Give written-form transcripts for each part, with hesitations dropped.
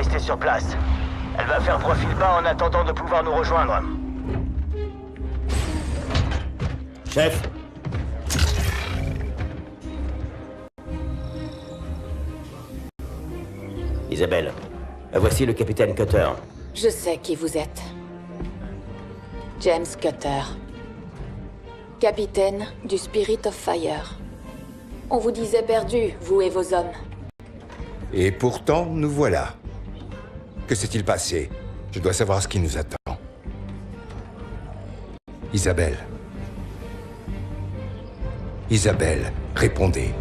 rester sur place. Elle va faire profil bas en attendant de pouvoir nous rejoindre. Chef. Isabelle, voici le capitaine Cutter. Je sais qui vous êtes. James Cutter. Capitaine du Spirit of Fire. On vous disait perdu, vous et vos hommes. Et pourtant, nous voilà. Que s'est-il passé? Je dois savoir ce qui nous attend. Isabelle. Isabelle, répondez.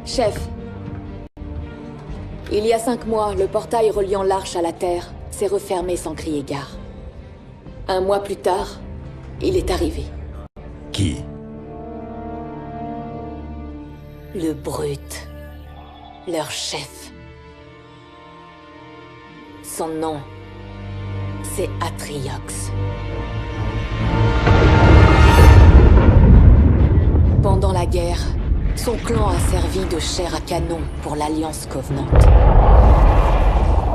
Chef. Il y a 5 mois, le portail reliant l'Arche à la Terre s'est refermé sans crier gare. 1 mois plus tard, il est arrivé. Qui? Le Brute. Leur chef. Son nom, c'est Atriox. Pendant la guerre, son clan a servi de chair à canon pour l'Alliance Covenant.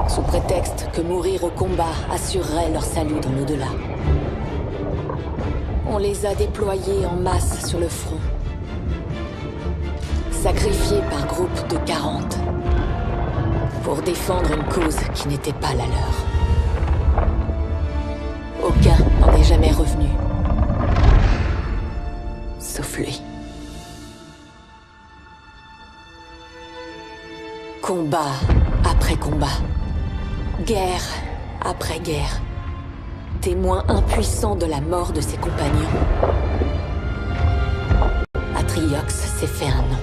Sous prétexte que mourir au combat assurerait leur salut dans l'au-delà. On les a déployés en masse sur le front. Sacrifiés par groupe de 40. Pour défendre une cause qui n'était pas la leur. Aucun n'en est jamais revenu. Sauf lui. Combat après combat. Guerre après guerre. Témoin impuissant de la mort de ses compagnons. Atriox s'est fait un nom.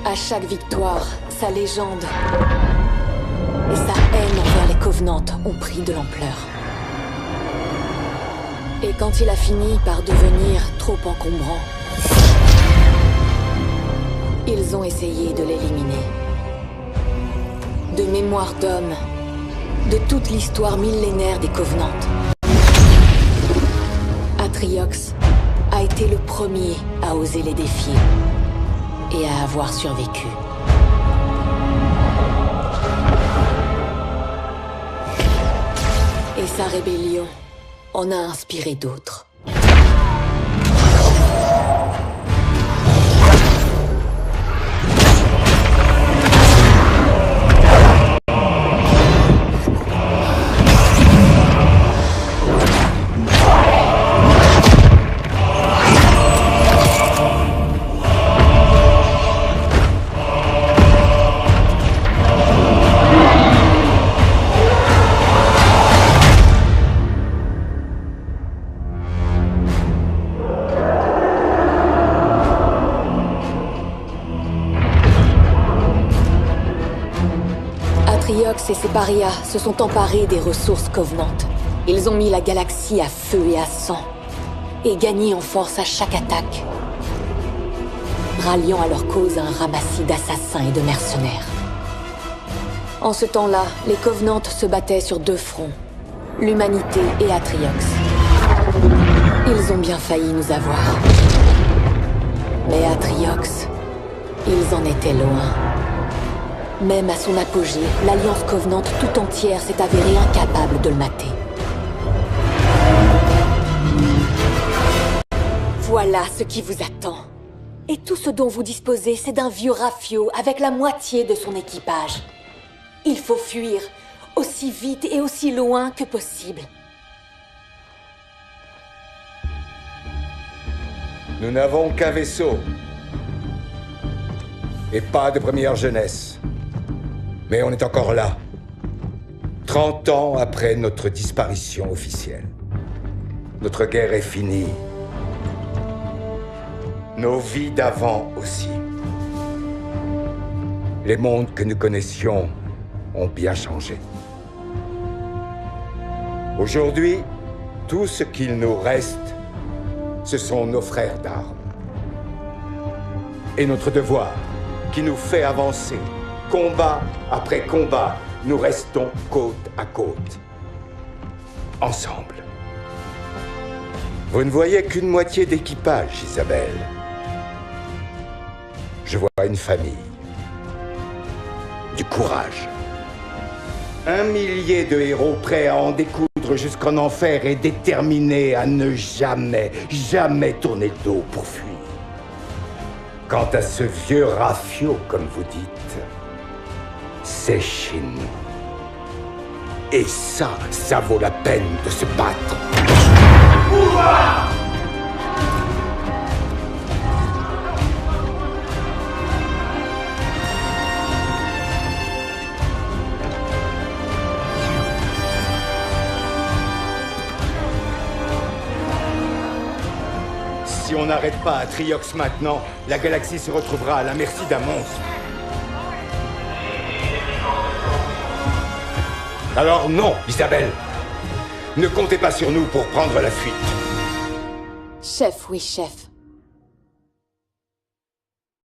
À chaque victoire, sa légende et sa haine envers les Covenants ont pris de l'ampleur. Et quand il a fini par devenir trop encombrant, ils ont essayé de l'éliminer. De mémoire d'homme, de toute l'histoire millénaire des Covenants. Atriox a été le premier à oser les défier et à avoir survécu. Et sa rébellion en a inspiré d'autres. Atriox et ses parias se sont emparés des ressources Covenant. Ils ont mis la galaxie à feu et à sang, et gagné en force à chaque attaque, ralliant à leur cause un ramassis d'assassins et de mercenaires. En ce temps-là, les Covenants se battaient sur 2 fronts, l'humanité et Atriox. Ils ont bien failli nous avoir. Mais Atriox, ils en étaient loin. Même à son apogée, l'Alliance Covenant tout entière s'est avérée incapable de le mater. Voilà ce qui vous attend. Et tout ce dont vous disposez, c'est d'un vieux rafio avec la moitié de son équipage. Il faut fuir, aussi vite et aussi loin que possible. Nous n'avons qu'un vaisseau. Et pas de première jeunesse. Mais on est encore là. 30 ans après notre disparition officielle. Notre guerre est finie. Nos vies d'avant aussi. Les mondes que nous connaissions ont bien changé. Aujourd'hui, tout ce qu'il nous reste, ce sont nos frères d'armes. Et notre devoir, qui nous fait avancer. Combat après combat, nous restons côte à côte. Ensemble. Vous ne voyez qu'une moitié d'équipage, Isabelle. je vois une famille. Du courage. 1 millier de héros prêts à en découdre jusqu'en enfer et déterminés à ne jamais, jamais tourner le dos pour fuir. Quant à ce vieux rafio, comme vous dites, c'est chez nous. Et ça vaut la peine de se battre. Pouvoir! Si on n'arrête pas à Triox maintenant, la galaxie se retrouvera à la merci d'un monstre. Alors non, Isabelle. Ne comptez pas sur nous pour prendre la fuite. Chef, oui, chef.